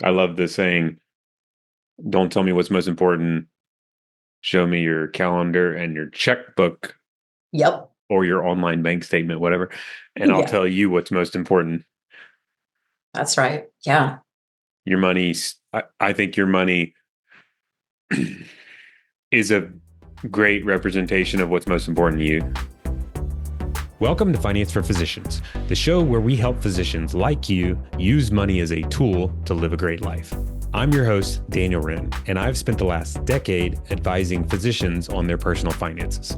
I love the saying, don't tell me what's most important. Show me your calendar and your checkbook Yep. or your online bank statement, whatever, and I'll Yeah, tell you what's most important. that's right. Yeah. Your money's, I think your money is a great representation of what's most important to you. Welcome to Finance for Physicians, the show where we help physicians like you use money as a tool to live a great life. I'm your host, Daniel Wren, and I've spent the last decade advising physicians on their personal finances,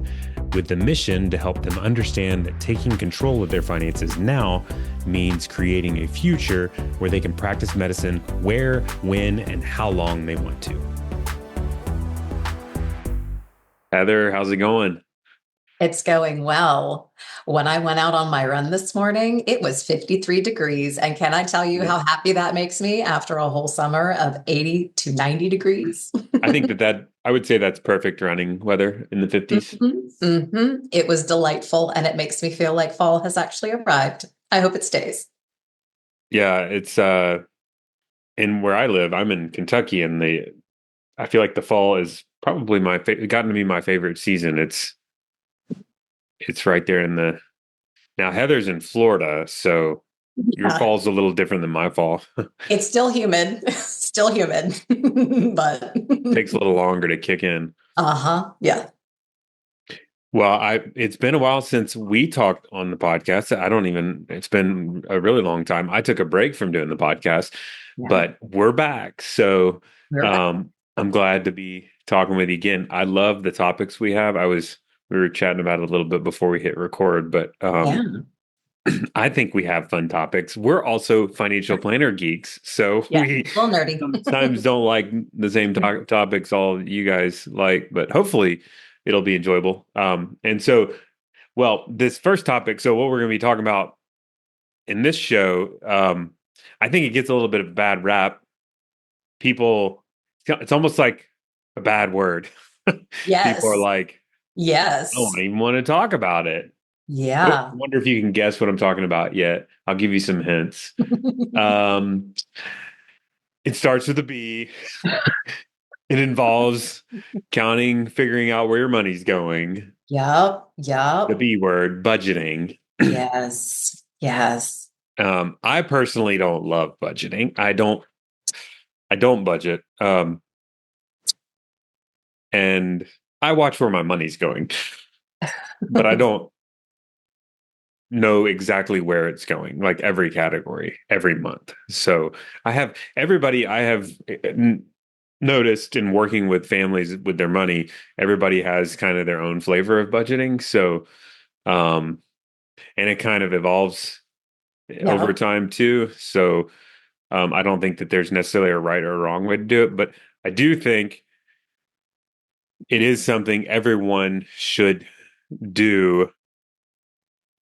with the mission to help them understand that taking control of their finances now means creating a future where they can practice medicine where, when, and how long they want to. Heather, how's it going? It's going well. When I went out on my run this morning, it was 53 degrees. And can I tell you how happy that makes me after a whole summer of 80 to 90 degrees? I think that I would say that's perfect running weather in the 50s. It was delightful, and it makes me feel like fall has actually arrived. I hope it stays. Yeah, it's in where I live, I'm in Kentucky, and I feel like the fall is probably gotten to be my favorite season. It's right there in the now Heather's in Florida, so your Yeah, fall's a little different than my fall. it's still humid, still humid, but Takes a little longer to kick in. uh-huh. Yeah. Well, I it's been a while since we talked on the podcast. It's been a really long time. I took a break from doing the podcast, Yeah. but we're back. So We're back. I'm glad to be talking with you again. I love the topics we have. We were chatting about it a little bit before we hit record, but Yeah. I think we have fun topics. We're also financial planner geeks, so Yeah. we A little nerdy. sometimes don't like the same topics all you guys like, but hopefully it'll be enjoyable. Well, this first topic, so what we're going to be talking about in this show, I think it gets a little bit of a bad rap. People, it's almost like a bad word. People are Yes. like, I don't Yes. even want to talk about it. I Yeah. wonder if you can guess what I'm talking about yet. I'll give you some hints. Um, it starts with a B. It involves figuring out where your money's going. Yep. The Yep. B word, budgeting. Yes. Yes. I personally don't love budgeting. I don't budget. And I watch where my money's going, but I don't know exactly where it's going, like every category, every month. So I have noticed in working with families with their money, everybody has kind of their own flavor of budgeting. So, um, and it kind of evolves over Yep. time too. So, I don't think that there's necessarily a right or wrong way to do it, but I do think it is something everyone should do,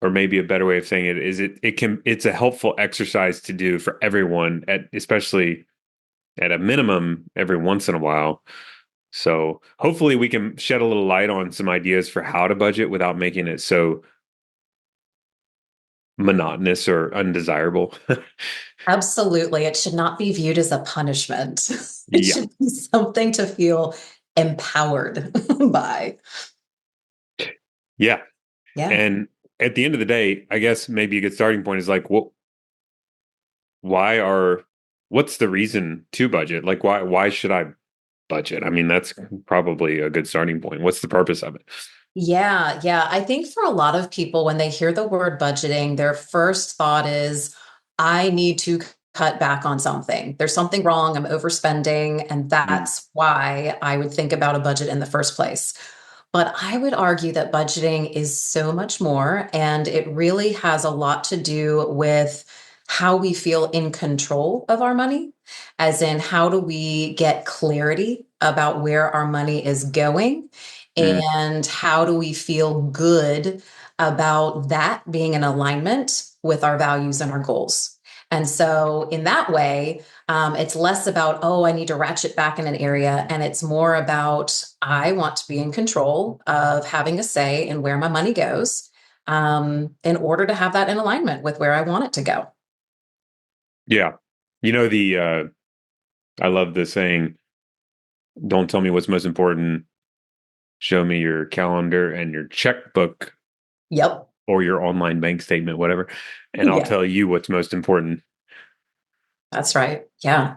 or maybe a better way of saying it is it's a helpful exercise to do for everyone especially at a minimum every once in a while. So hopefully we can shed a little light on some ideas for how to budget without making it so monotonous or undesirable. Absolutely. It should not be viewed as a punishment. It Yeah. should be something to feel empowered by. Yeah. Yeah. And at the end of the day, I guess maybe a good starting point is like, why are, what's the reason to budget? Like, why should I budget? I mean, that's probably a good starting point. What's the purpose of it? Yeah. Yeah. I think for a lot of people, when they hear the word budgeting, their first thought is, I need to cut back on something. There's something wrong. I'm overspending. And Mm, that's why I would think about a budget in the first place. But I would argue that budgeting is so much more, and it really has a lot to do with how we feel in control of our money, as in, how do we get clarity about where our money is going, mm, and how do we feel good about that being in alignment with our values and our goals. And so, in that way, it's less about, oh, I need to ratchet back in an area. And it's more about, I want to be in control of having a say in where my money goes, in order to have that in alignment with where I want it to go. yeah. You know, I love the saying, don't tell me what's most important. Show me your calendar and your checkbook Yep. or your online bank statement, whatever, and I'll Yeah, tell you what's most important. that's right. Yeah,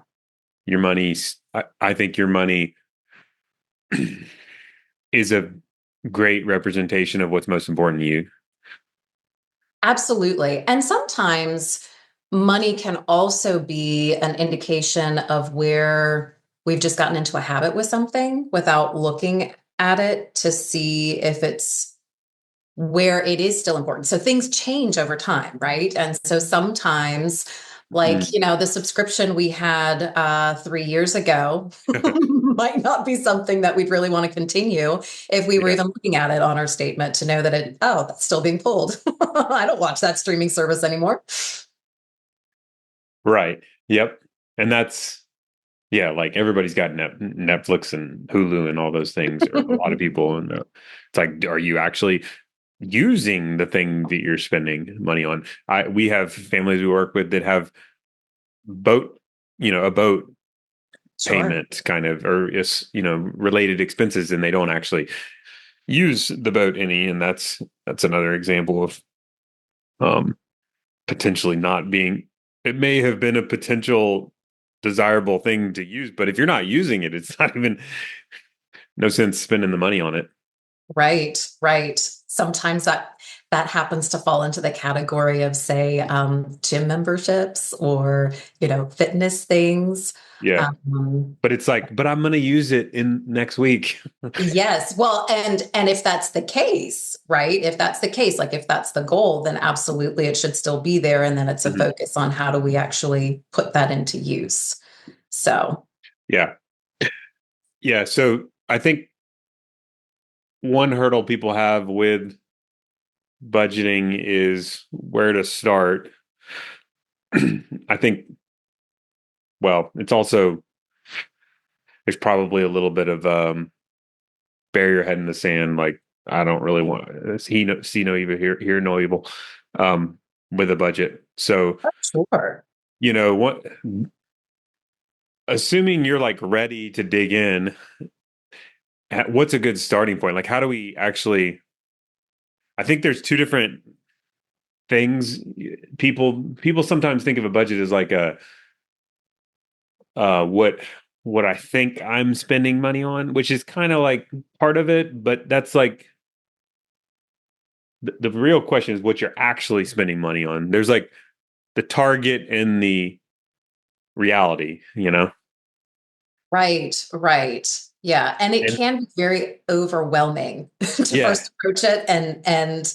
Your money, I think your money is a great representation of what's most important to you. absolutely. And sometimes money can also be an indication of where we've just gotten into a habit with something without looking at it to see if it's where it is still important. So things change over time, right? And so sometimes, like, Mm. the subscription we had 3 years ago might not be something that we'd really want to continue if we were Yeah. even looking at it on our statement to know that that's still being pulled. I don't watch that streaming service anymore. Right. Yep. And that's, yeah, like everybody's got Netflix and Hulu and all those things, or a lot of people. And it's like, are you actually using the thing that you're spending money on? We have families we work with that have boat, a boat Sure. payment kind of, or is, related expenses, and they don't actually use the boat any. And that's another example of um potentially not being, it may have been a potential desirable thing to use, but if you're not using it, it's not even, no sense spending the money on it. Right, right. Sometimes that happens to fall into the category of, say, gym memberships or fitness things. Yeah. Um, But it's like, but I'm going to use it in next week. yes, well, and if that's the case, right? If that's the case, like if that's the goal, then absolutely it should still be there. And then it's a Mhm. focus on how do we actually put that into use. So, Yeah. Yeah. So I think one hurdle people have with budgeting is where to start. I think, well, it's also, there's probably a little bit of bury your head in the sand. Like, I don't really want see no evil, hear no evil with a budget. So, sure. what, assuming you're like ready to dig in, what's a good starting point? Like, how do we actually, I think there's two different things. People sometimes think of a budget as like a what I think I'm spending money on, which is kind of like part of it, but that's like the real question is what you're actually spending money on. There's like the target and the reality. Right, right. Yeah, and it And can be very overwhelming to yeah, first approach it and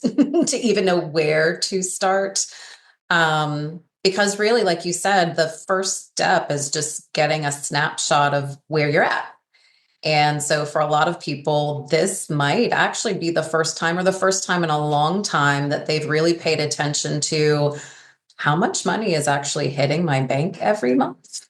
to even know where to start. Because really, like you said, the first step is just getting a snapshot of where you're at. And so for a lot of people, this might actually be the first time or the first time in a long time that they've really paid attention to how much money is actually hitting my bank every month.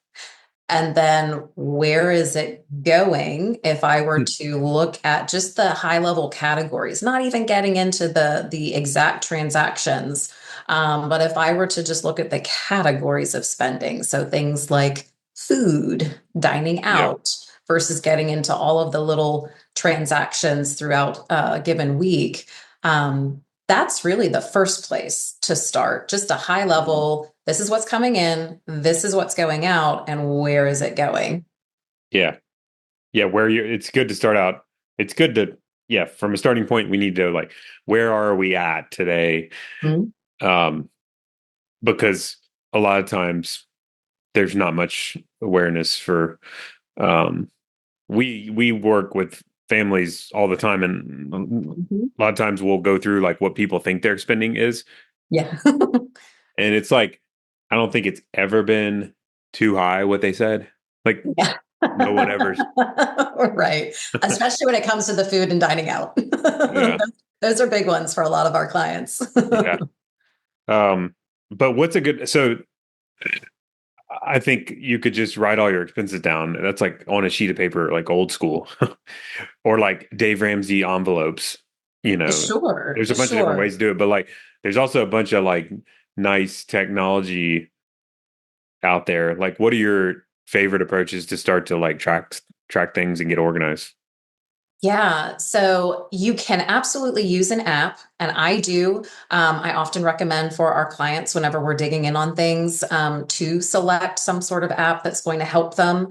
And then where is it going if I were to look at just the high level categories, not even getting into the exact transactions. But if I were to just look at the categories of spending, so things like food, dining yeah, out, versus getting into all of the little transactions throughout a given week. That's really the first place to start. Just a high level, this is what's coming in, this is what's going out, and where is it going? yeah, yeah. Where you, it's good to start out. It's good to, yeah, from a starting point, we need to like, where are we at today? Mhm. Um, because a lot of times there's not much awareness for um we work with families all the time, and Mhm. a lot of times we'll go through like what people think their spending is, Yeah. and it's like I don't think it's ever been too high what they said. Like Yeah. no one ever. Right. Especially when it comes to the food and dining out. Yeah, Those are big ones for a lot of our clients. yeah. um but what's a good, so I think you could just write all your expenses down. That's like on a sheet of paper, like old school, or like Dave Ramsey envelopes. Sure, There's a bunch of different ways sure. to do it, but like there's also a bunch of like nice technology out there. Like, what are your favorite approaches to start to like track things and get organized? Yeah, so you can absolutely use an app, and I do. I often recommend for our clients whenever we're digging in on things to select some sort of app that's going to help them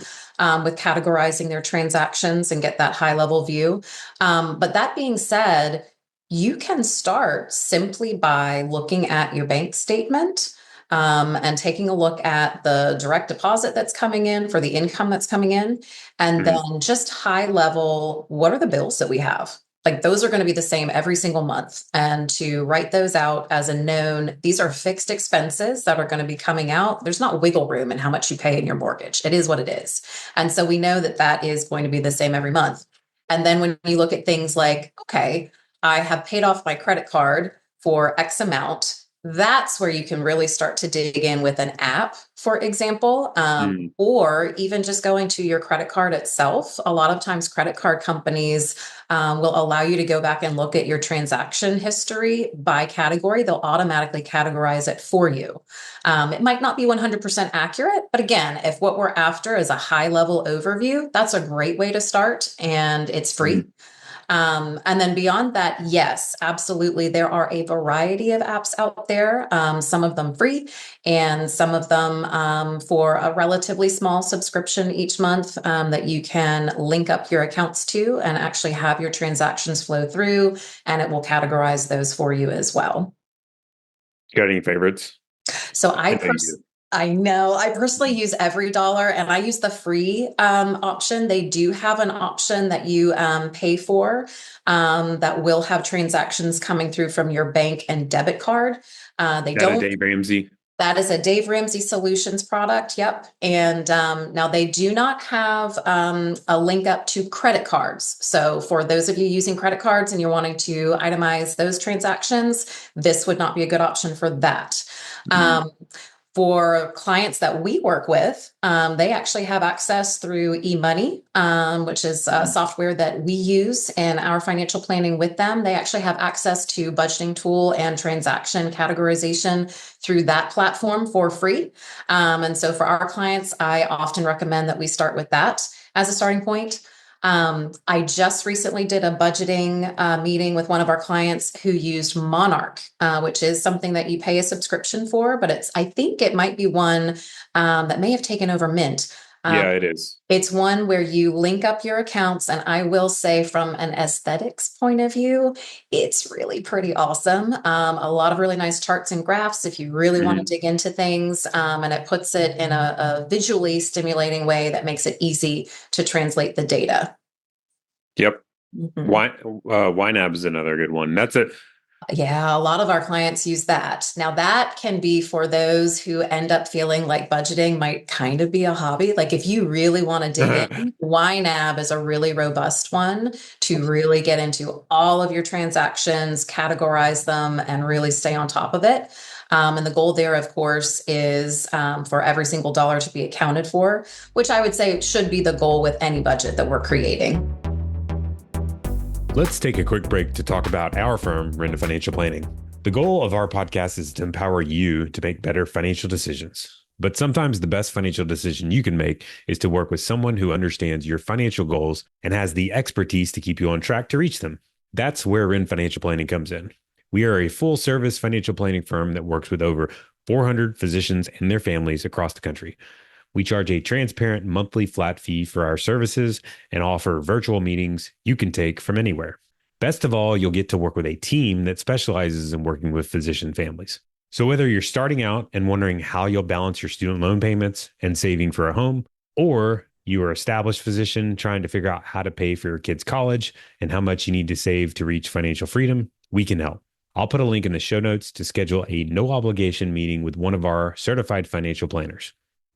with categorizing their transactions and get that high level view. But that being said, you can start simply by looking at your bank statement. And taking a look at the direct deposit that's coming in for the income that's coming in. And Mhm. then just high level, what are the bills that we have? Like those are going to be the same every single month. And to write those out as a known, these are fixed expenses that are going to be coming out. There's not wiggle room in how much you pay in your mortgage. It is what it is. And so we know that that is going to be the same every month. And then when you look at things like, okay, I have paid off my credit card for X amount, that's where you can really start to dig in with an app, for example, Mm. or even just going to your credit card itself. A lot of times, credit card companies will allow you to go back and look at your transaction history by category. They'll automatically categorize it for you. It might not be 100% accurate, but again, if what we're after is a high level overview, that's a great way to start, and it's free. Mhm. And then beyond that, yes, absolutely. There are a variety of apps out there, some of them free and some of them for a relatively small subscription each month that you can link up your accounts to and actually have your transactions flow through, and it will categorize those for you as well. Got any favorites? So I know you do. I know I personally use Every Dollar, and I use the free option. They do have an option that you pay for that will have transactions coming through from your bank and debit card. They That a don't. Dave Ramsey. That is a Dave Ramsey Solutions product. Yep. And now they do not have a link up to credit cards. So for those of you using credit cards and you're wanting to itemize those transactions, this would not be a good option for that. Mm. Um, for clients that we work with, they actually have access through eMoney, which is software that we use in our financial planning with them. They actually have access to budgeting tool and transaction categorization through that platform for free. And so for our clients, I often recommend that we start with that as a starting point. I just recently did a budgeting meeting with one of our clients who used Monarch, which is something that you pay a subscription for, but I think it might be one that may have taken over Mint. Yeah, it is. It's one where you link up your accounts, and I will say, from an aesthetics point of view, it's really pretty awesome. A lot of really nice charts and graphs if you really want to Mhm. dig into things, and it puts it in a visually stimulating way that makes it easy to translate the data. Yep. Mhm. YNAB is another good one. That's a Yeah, a lot of our clients use that. Now, that can be for those who end up feeling like budgeting might kind of be a hobby. Like if you really want to dig in, YNAB is a really robust one to really get into all of your transactions, categorize them, and really stay on top of it. And the goal there, of course, is for every single dollar to be accounted for, which I would say should be the goal with any budget that we're creating. Let's take a quick break to talk about our firm, Renda Financial Planning. The goal of our podcast is to empower you to make better financial decisions. But sometimes the best financial decision you can make is to work with someone who understands your financial goals and has the expertise to keep you on track to reach them. That's where Rend Financial Planning comes in. We are a full service financial planning firm that works with over 400 physicians and their families across the country. We charge a transparent monthly flat fee for our services and offer virtual meetings you can take from anywhere. Best of all, you'll get to work with a team that specializes in working with physician families. So whether you're starting out and wondering how you'll balance your student loan payments and saving for a home, or you are an established physician trying to figure out how to pay for your kids' college and how much you need to save to reach financial freedom, we can help. I'll put a link in the show notes to schedule a no obligation meeting with one of our certified financial planners.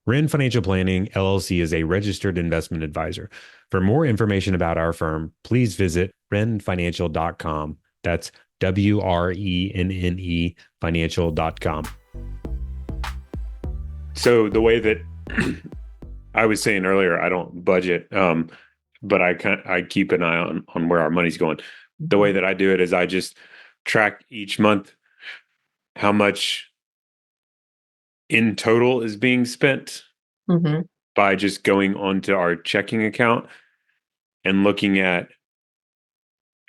Ren Financial Planning LLC is a registered investment advisor. For more information about our firm, please visit renfinancial.com. That's WRENNE financial.com. So the way that I was saying earlier, I don't budget, but I keep an eye on where our money's going. The way that I do it is I just track each month how much in total is being spent Mhm. by just going onto our checking account and looking at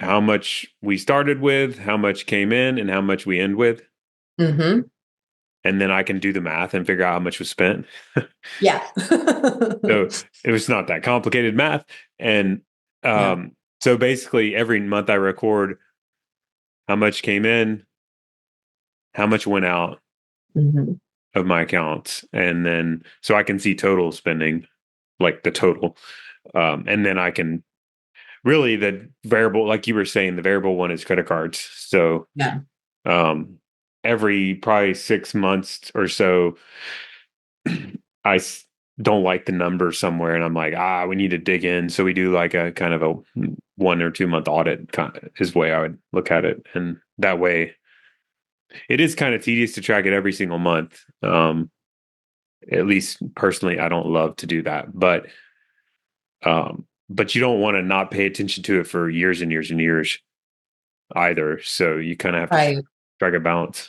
how much we started with, how much came in, and how much we end with. Mm-hmm. And then I can do the math and figure out how much was spent. Yeah. So it was not that complicated math. And Yeah. so basically every month I record how much came in, how much went out Mm-hmm. of my accounts. And then so I can see total spending, like the total. And then I can really the variable, like you were saying, the variable one is credit cards. So Yeah. um, every probably 6 months or so, don't like the number somewhere, and I'm like, we need to dig in. So we do like a kind of a 1 or 2 month audit, is the way I would look at it, and that way, it is kind of tedious to track it every single month. At least personally, I don't love to do that, but you don't want to not pay attention to it for years and years and years either. So you kind of have to Right. strike a balance.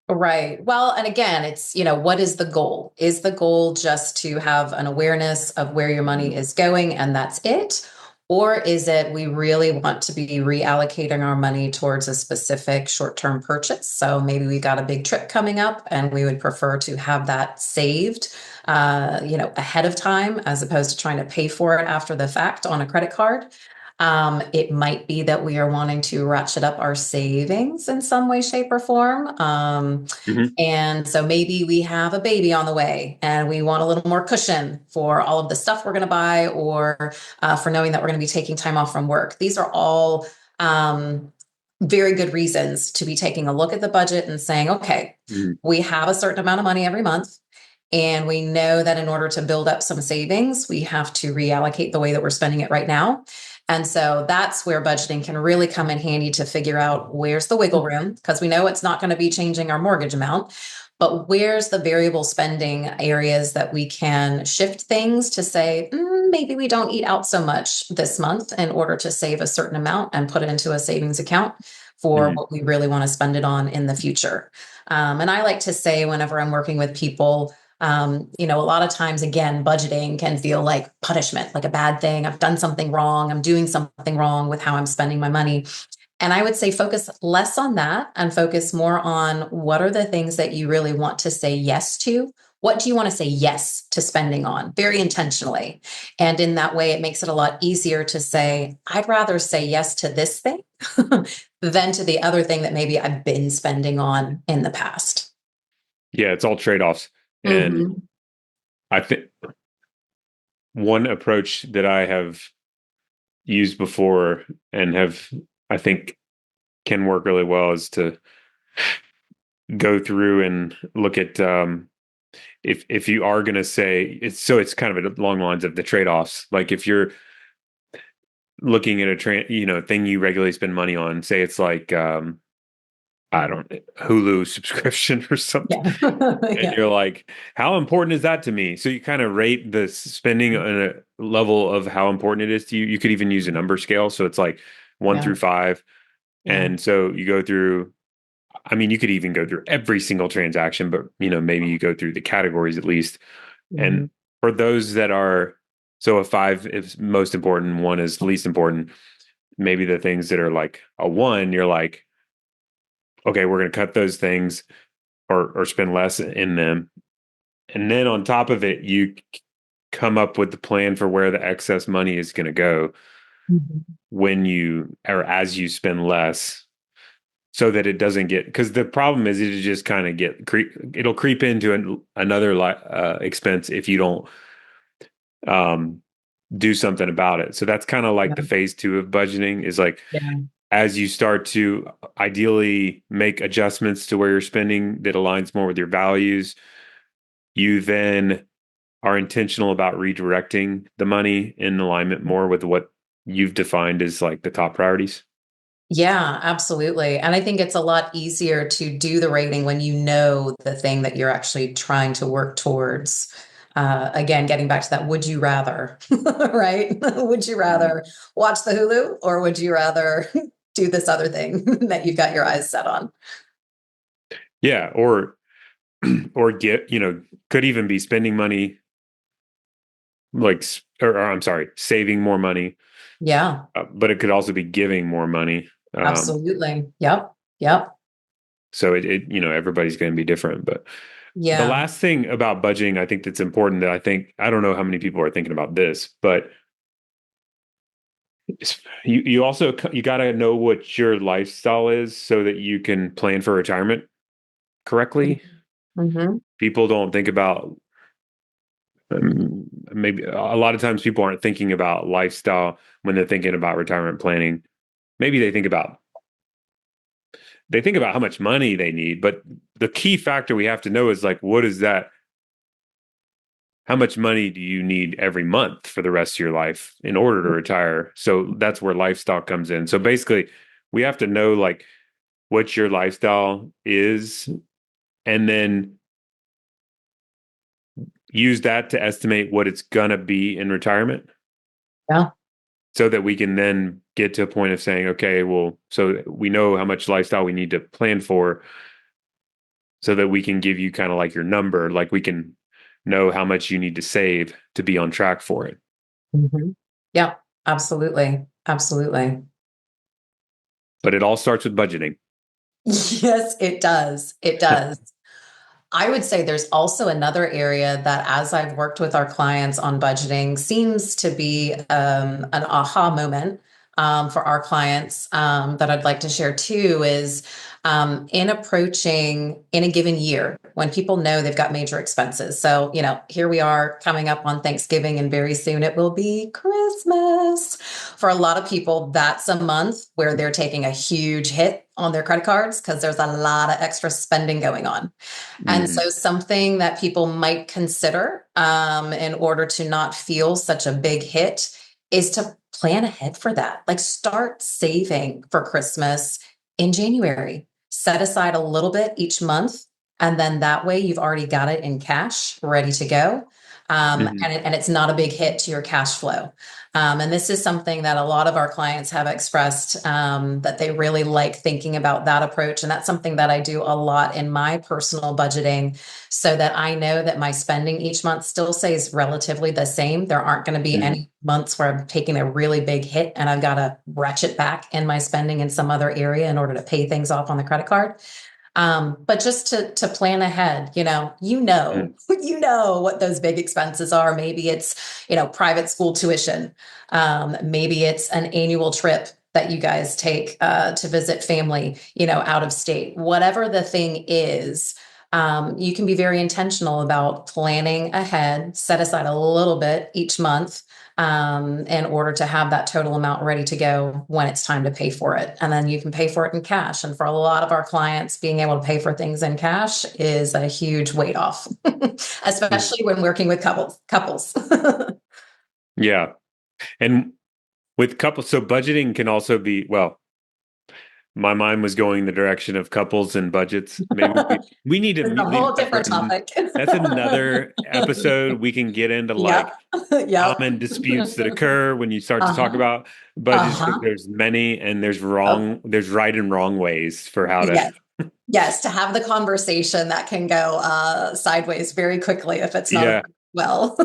Right. Well, and again, it's, what is the goal? Is the goal just to have an awareness of where your money is going and that's it? Or is it we really want to be reallocating our money towards a specific short-term purchase? So maybe we got a big trip coming up and we would prefer to have that saved, ahead of time as opposed to trying to pay for it after the fact on a credit card. It might be that we are wanting to ratchet up our savings in some way, shape, or form. Hmm. And so maybe we have a baby on the way and we want a little more cushion for all of the stuff we're going to buy or for knowing that we're going to be taking time off from work. These are all very good reasons to be taking a look at the budget and saying, okay, Hmm. we have a certain amount of money every month. And we know that in order to build up some savings, we have to reallocate the way that we're spending it right now. And so that's where budgeting can really come in handy to figure out where's the wiggle room, because we know it's not going to be changing our mortgage amount, but where's the variable spending areas that we can shift things to say, maybe we don't eat out so much this month in order to save a certain amount and put it into a savings account for Hmm. what we really want to spend it on in the future. And I like to say, whenever I'm working with people, a lot of times, again, budgeting can feel like punishment, like a bad thing. I've done something wrong. I'm doing something wrong with how I'm spending my money. And I would say focus less on that and focus more on what are the things that you really want to say yes to. What do you want to say yes to spending on very intentionally? And in that way, it makes it a lot easier to say, I'd rather say yes to this thing than to the other thing that maybe I've been spending on in the past. Yeah, it's all trade-offs. And Mhm. I think one approach that I have used before and have, I think, can work really well is to go through and look at if you are going to say it's kind of along the lines of the trade-offs. Like if you're looking at thing you regularly spend money on, say it's like I don't Hulu subscription or something. Yeah. And Yeah. you're like, how important is that to me? So you kind of rate the spending on a level of how important it is to you. You could even use a number scale. So it's like one Yeah. through five. Yeah. And so you go through, I mean, you could even go through every single transaction, but maybe you go through the categories at least. Mhm. And for those that are, so a five is most important, one is least important. Maybe the things that are like a one, you're like, okay, we're going to cut those things or spend less in them. And then on top of it, you come up with the plan for where the excess money is going to go Mhm. when you or as you spend less so that it doesn't get because the problem is it just kind of it'll creep into another expense if you don't um, do something about it. So that's kind of like Yeah. the phase two of budgeting is like Yeah. as you start to ideally make adjustments to where you're spending that aligns more with your values, you then are intentional about redirecting the money in alignment more with what you've defined as like the top priorities. Yeah, absolutely. And I think it's a lot easier to do the rating when you know the thing that you're actually trying to work towards. Again, getting back to that, would you rather, right? Would you Mhm. rather watch the Hulu or would you rather do this other thing that you've got your eyes set on? Yeah, or or could even be spending money or I'm sorry, saving more money, Yeah, but it could also be giving more money. absolutely. Yep. Yep. So everybody's going to be different. But the Yeah. last thing about budgeting, I think that's important that I don't know how many people are thinking about this, but you also you got to know what your lifestyle is so that you can plan for retirement correctly. Mm-hmm. People don't think about maybe a lot of times people aren't thinking about lifestyle when they're thinking about retirement planning. Maybe they think about how much money they need, but the key factor we have to know is like, what is that? How much money do you need every month for the rest of your life in order to retire? So that's where lifestyle comes in. So basically, we have to know like what your lifestyle is and then use that to estimate what it's gonna be in retirement Yeah. so that we can then get to a point of saying, okay, well, so we know how much lifestyle we need to plan for so that we can give you kind of like your number, like we can know how much you need to save to be on track for it. Mm-hmm. Yep. Absolutely. Absolutely. But it all starts with budgeting. Yes, it does. It does. I would say there's also another area that, as I've worked with our clients on budgeting, seems to be an aha moment for our clients that I'd like to share too is in approaching in a given year when people know they've got major expenses. So, here we are coming up on Thanksgiving, and very soon it will be Christmas. For a lot of people, that's a month where they're taking a huge hit on their credit cards because there's a lot of extra spending going on. And Mhm. so, something that people might consider in order to not feel such a big hit is to plan ahead for that. Like, start saving for Christmas in January. Set aside a little bit each month. And then that way, you've already got it in cash ready to go. Mhm. And it's not a big hit to your cash flow. And this is something that a lot of our clients have expressed that they really like thinking about that approach. And that's something that I do a lot in my personal budgeting so that I know that my spending each month still stays relatively the same. There aren't going to be Mhm. any months where I'm taking a really big hit and I've got to ratchet back in my spending in some other area in order to pay things off on the credit card. But just to plan ahead, Mhm. you know what those big expenses are. Maybe it's, private school tuition. Maybe it's an annual trip that you guys take to visit family, out of state. Whatever the thing is, you can be very intentional about planning ahead, set aside a little bit each month in order to have that total amount ready to go when it's time to pay for it. And then you can pay for it in cash. And for a lot of our clients, being able to pay for things in cash is a huge weight off, Mhm. especially when working with couples. Yeah. And with couples, so budgeting can also be, well, my mind was going the direction of couples and budgets. Maybe we need to It's a leave whole that for different topic. that's another episode. We can get into Yep. like Yep. common disputes that occur when you start to talk Uh-huh. about budgets because Uh-huh. there's many and Oh, there's right and wrong ways for how to. yes. Yes. To have the conversation that can go sideways very quickly if it's not Yeah. approached well.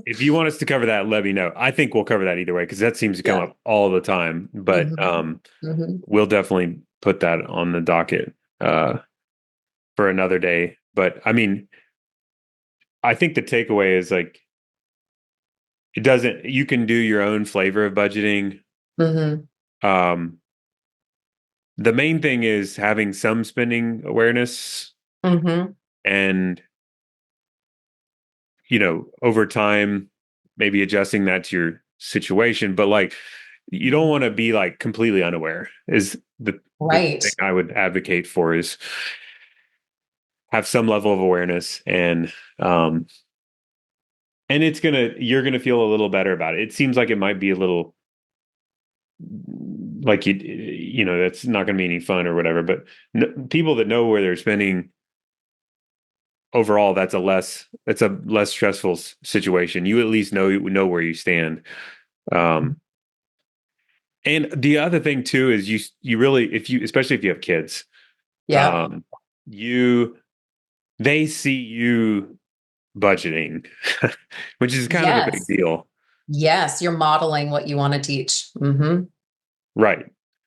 If you want us to cover that, let me know. I think we'll cover that either way because that seems to come Yeah. up all the time. But Hmm. Hmm. we'll definitely put that on the docket for another day. But I mean, I think the takeaway is like it doesn't. You can do your own flavor of budgeting. Hmm. Um, the main thing is having some spending awareness Hmm. and over time maybe adjusting that to your situation. But like you don't want to be like completely unaware is the Right. thing I would advocate for is have some level of awareness um and you're gonna feel a little better about it. It seems like it might be a little like that's not gonna be any fun or whatever, but people that know where they're spending overall that's a less stressful situation. You at least know where you stand. um And the other thing too is you really if you especially if you have kids, Yep. um, you they see you budgeting, which is kind of a big Yes. deal. Yes. You're modeling what you want to teach. Right.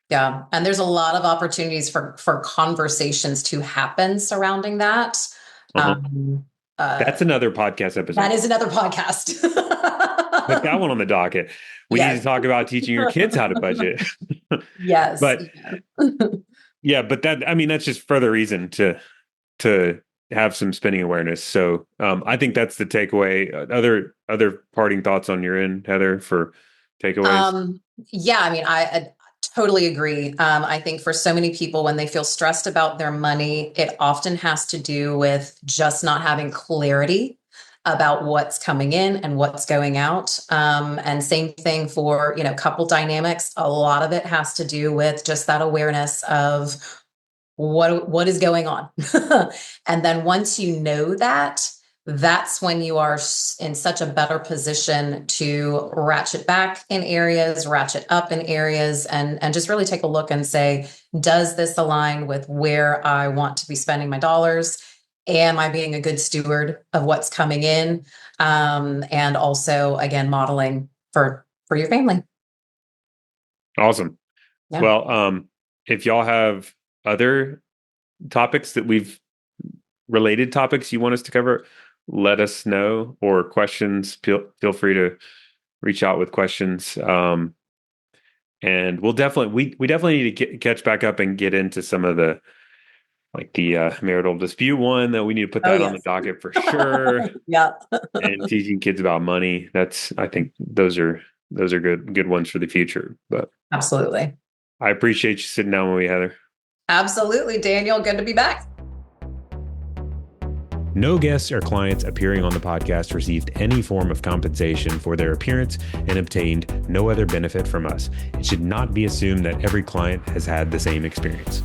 Yeah. And there's a lot of opportunities for conversations to happen surrounding that. Uh-huh. Um, That's another podcast that episode. is another podcast. Put that one on the docket. We need to Yes. talk about teaching your kids how to budget. Yes. But yeah, but that, I mean, that's just further reason to have some spending awareness. So I think that's the takeaway. Other parting thoughts on your end, Heather, for takeaways? Yeah, I mean, I totally agree. I think for so many people, when they feel stressed about their money, it often has to do with just not having clarity about what's coming in and what's going out. And same thing for, couple dynamics. A lot of it has to do with just that awareness of what is going on. And then once you know that, that's when you are in such a better position to ratchet back in areas, ratchet up in areas, and just really take a look and say, does this align with where I want to be spending my dollars? Am I being a good steward of what's coming in? And also, again, modeling for your family. Awesome. Yeah. Well, if y'all have other topics that related topics you want us to cover, let us know, or questions. Feel free to reach out with questions. And we'll definitely, we definitely need to catch back up and get into some of the marital dispute one that we need to put that on the docket for sure. Yeah. And teaching kids about money. I think those are good ones for the future. But Absolutely. I appreciate you sitting down with me, Heather. Absolutely, Daniel. Good to be back. No guests or clients appearing on the podcast received any form of compensation for their appearance and obtained no other benefit from us. It should not be assumed that every client has had the same experience.